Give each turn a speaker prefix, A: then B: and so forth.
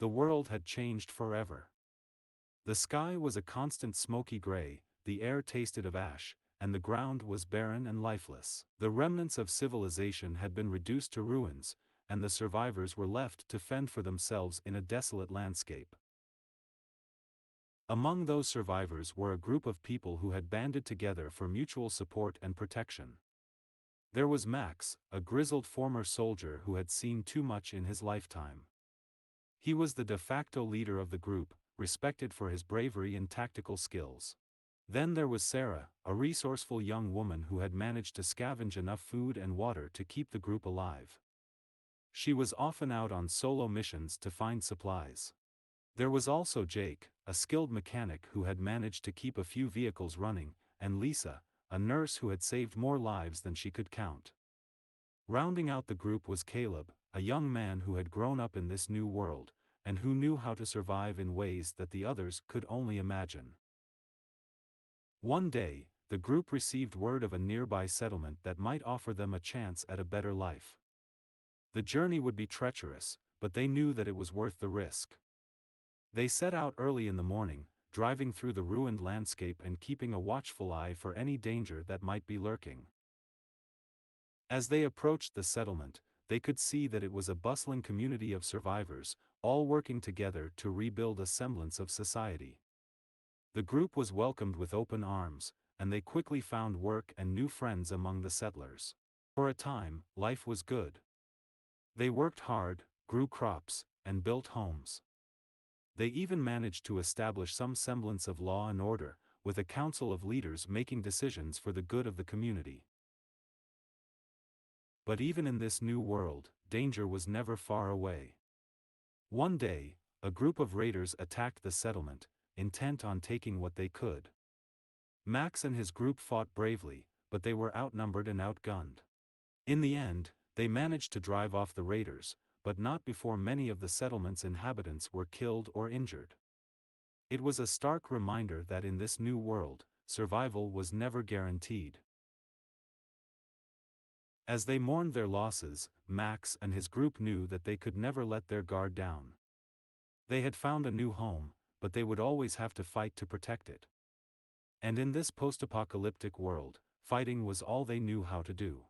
A: the world had changed forever. The sky was a constant smoky gray, the air tasted of ash, and the ground was barren and lifeless. The remnants of civilization had been reduced to ruins, and the survivors were left to fend for themselves in a desolate landscape. Among those survivors were a group of people who had banded together for mutual support and protection. There was Max, a grizzled former soldier who had seen too much in his lifetime. He was the de facto leader of the group, respected for his bravery and tactical skills. Then there was Sarah, a resourceful young woman who had managed to scavenge enough food and water to keep the group alive. She was often out on solo missions to find supplies. There was also Jake, a skilled mechanic who had managed to keep a few vehicles running, and Lisa, a nurse who had saved more lives than she could count. Rounding out the group was Caleb, a young man who had grown up in this new world, and who knew how to survive in ways that the others could only imagine. One day, the group received word of a nearby settlement that might offer them a chance at a better life. The journey would be treacherous, but they knew that it was worth the risk. They set out early in the morning, driving through the ruined landscape and keeping a watchful eye for any danger that might be lurking. As they approached the settlement, they could see that it was a bustling community of survivors, all working together to rebuild a semblance of society. The group was welcomed with open arms, and they quickly found work and new friends among the settlers. For a time, life was good. They worked hard, grew crops, and built homes. They even managed to establish some semblance of law and order, with a council of leaders making decisions for the good of the community. But even in this new world, danger was never far away. One day, a group of raiders attacked the settlement, intent on taking what they could. Max and his group fought bravely, but they were outnumbered and outgunned. In the end, they managed to drive off the raiders, but not before many of the settlement's inhabitants were killed or injured. It was a stark reminder that in this new world, survival was never guaranteed. As they mourned their losses, Max and his group knew that they could never let their guard down. They had found a new home, but they would always have to fight to protect it. And in this post-apocalyptic world, fighting was all they knew how to do.